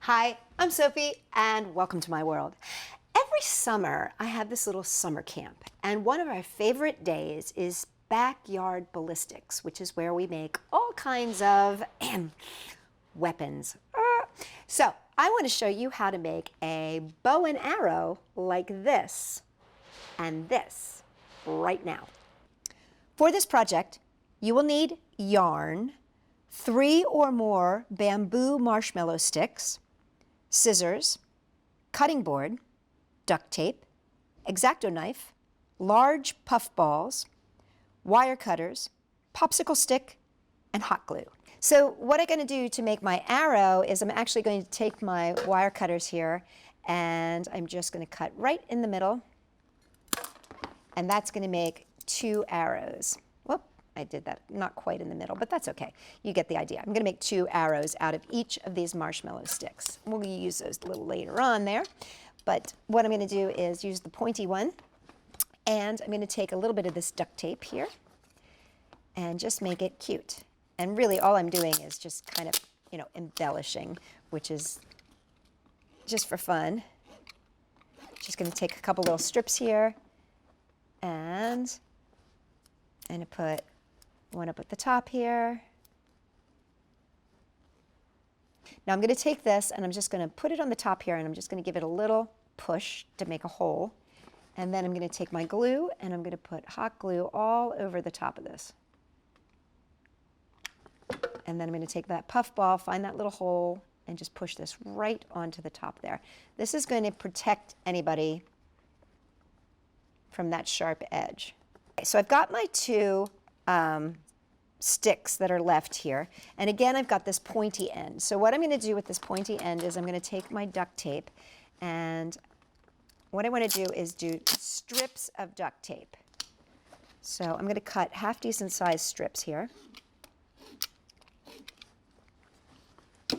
Hi, I'm Sophie, and welcome to my world. Every summer, I have this little summer camp, and one of our favorite days is backyard ballistics, which is where we make all kinds of weapons. So, I want to show you how to make a bow and arrow like this and this right now. For this project, you will need yarn, 3 or more bamboo marshmallow sticks, scissors, cutting board, duct tape, X-Acto knife, large puff balls, wire cutters, popsicle stick, and hot glue. So what I'm going to do to make my arrow is I'm actually going to take my wire cutters here and I'm just going to cut right in the middle, and that's going to make 2 arrows. Whoop, I did that not quite in the middle, but that's okay. You get the idea. I'm going to make 2 arrows out of each of these marshmallow sticks. We'll use those a little later on there, but what I'm going to do is use the pointy one, and I'm going to take a little bit of this duct tape here and just make it cute. And really all I'm doing is just kind of, embellishing, which is just for fun. Just going to take a couple little strips here, and put one up at the top here. Now I'm going to take this and I'm just going to put it on the top here, and I'm just going to give it a little push to make a hole. And then I'm going to take my glue and I'm going to put hot glue all over the top of this. And then I'm going to take that puff ball, find that little hole, and just push this right onto the top there. This is going to protect anybody from that sharp edge. Okay, so I've got my 2 sticks that are left here. And again, I've got this pointy end. So what I'm going to do with this pointy end is I'm going to take my duct tape, and what I want to do is do strips of duct tape. So I'm going to cut half decent sized strips here.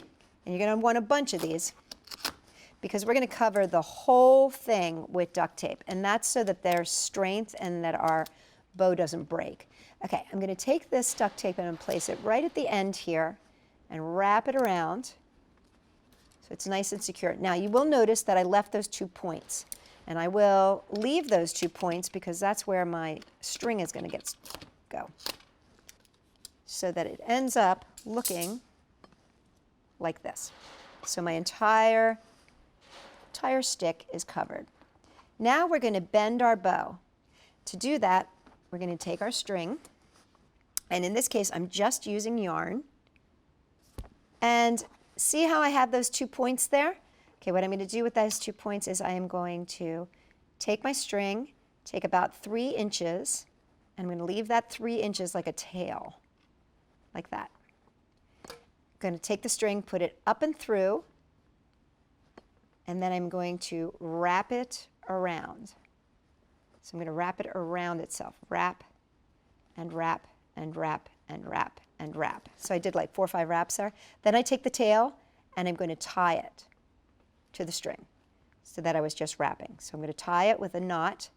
And you're going to want a bunch of these because we're going to cover the whole thing with duct tape. And that's so that there's strength and that our bow doesn't break. Okay, I'm going to take this duct tape and place it right at the end here and wrap it around so it's nice and secure. Now you will notice that I left those 2 points. And I will leave those 2 points because that's where my string is going to go. So that it ends up looking like this. So my entire stick is covered. Now we're going to bend our bow. To do that, we're going to take our string, and in this case I'm just using yarn. And see how I have those 2 points there? Okay, what I'm going to do with those 2 points is I am going to take my string, take about 3 inches, and I'm going to leave that 3 inches like a tail, like that. I'm going to take the string, put it up and through, and then I'm going to wrap it around. So I'm going to wrap it around itself. Wrap and wrap and wrap and wrap and wrap. So I did like 4 or 5 wraps there. Then I take the tail and I'm going to tie it to the string so that I was just wrapping. So I'm going to tie it with a knot,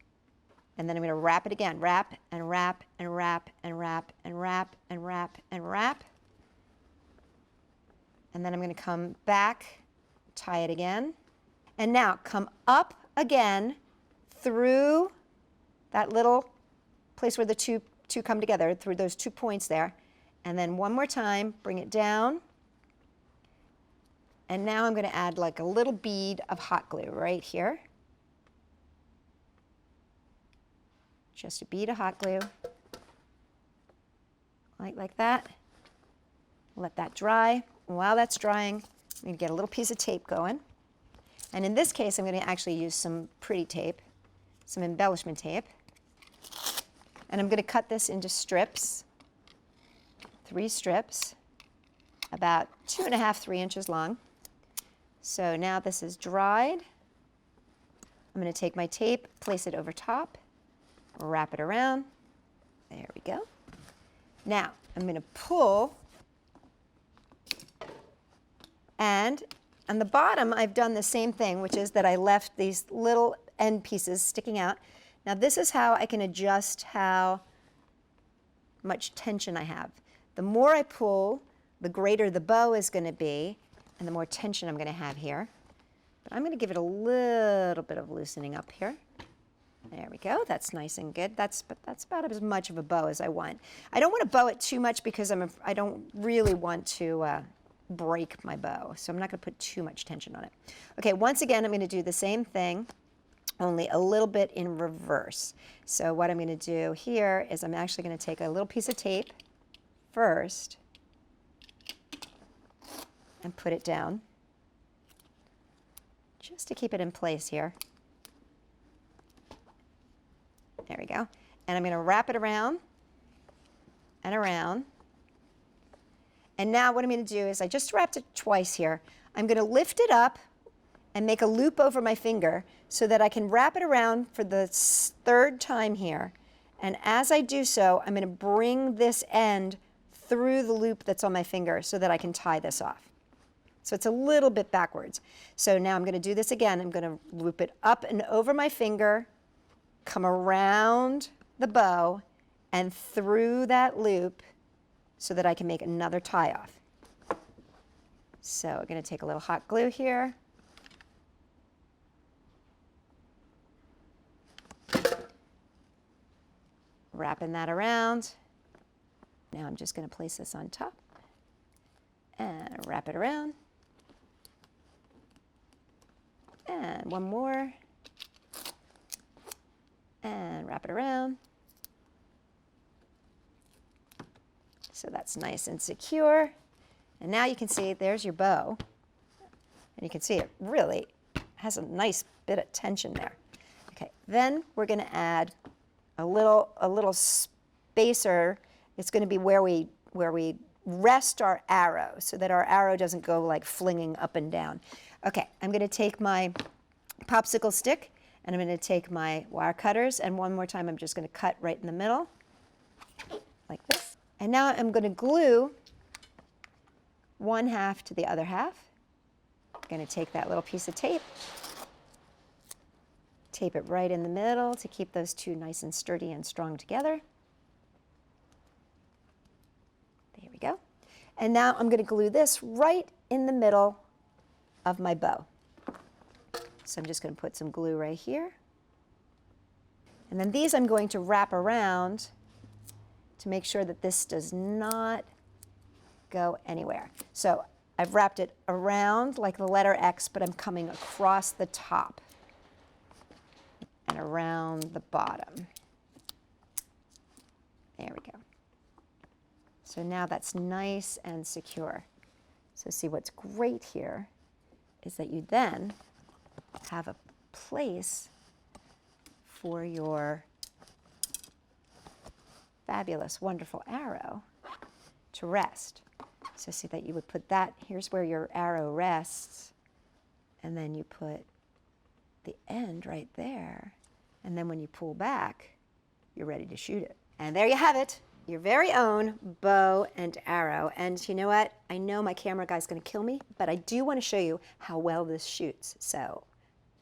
and then I'm going to wrap it again. Wrap and wrap and wrap and wrap and wrap and wrap and wrap. And then I'm going to come back, tie it again, and now come up again through that little place where the two come together, through those 2 points there, and then one more time, bring it down. And now I'm going to add like a little bead of hot glue right here. Just a bead of hot glue, like that. Let that dry. And while that's drying, I'm going to get a little piece of tape going. And in this case, I'm going to actually use some pretty tape, some embellishment tape. And I'm going to cut this into strips, 3 strips, about 2.5, 3 inches long. So now this is dried. I'm going to take my tape, place it over top, wrap it around. There we go. Now I'm going to pull, and on the bottom I've done the same thing, which is that I left these little end pieces sticking out. Now this is how I can adjust how much tension I have. The more I pull, the greater the bow is going to be, and the more tension I'm going to have here. But I'm going to give it a little bit of loosening up here. There we go. That's nice and good. But that's about as much of a bow as I want. I don't want to bow it too much because I don't really want to break my bow. So I'm not going to put too much tension on it. Okay, once again, I'm going to do the same thing, only a little bit in reverse. So what I'm going to do here is I'm actually going to take a little piece of tape first and put it down just to keep it in place here. There we go. And I'm going to wrap it around and around. And now what I'm going to do is I just wrapped it twice here. I'm going to lift it up and make a loop over my finger so that I can wrap it around for the third time here. And as I do so, I'm going to bring this end through the loop that's on my finger so that I can tie this off. So it's a little bit backwards. So now I'm going to do this again. I'm going to loop it up and over my finger, come around the bow and through that loop so that I can make another tie off. So I'm going to take a little hot glue here. Wrapping that around. Now I'm just going to place this on top and wrap it around. And one more. And wrap it around. So that's nice and secure. And now you can see there's your bow. And you can see it really has a nice bit of tension there. Okay, then we're going to add a little spacer. It's going to be where we rest our arrow so that our arrow doesn't go like flinging up and down. Okay, I'm going to take my popsicle stick and I'm going to take my wire cutters, and one more time I'm just going to cut right in the middle like this. And now I'm going to glue one half to the other half. I'm going to take that little piece of tape, tape it right in the middle to keep those two nice and sturdy and strong together. There we go. And now I'm going to glue this right in the middle of my bow. So I'm just going to put some glue right here. And then these I'm going to wrap around to make sure that this does not go anywhere. So I've wrapped it around like the letter X, but I'm coming across the top and around the bottom. There we go. So now that's nice and secure. So see, what's great here is that you then have a place for your fabulous, wonderful arrow to rest. So see that you would put that, here's where your arrow rests, and then you put the end right there, and then when you pull back, you're ready to shoot it. And there you have it, your very own bow and arrow. And you know what? I know my camera guy's going to kill me, but I do want to show you how well this shoots. So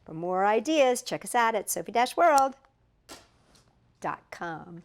for more ideas, check us out at Sophie-World.com.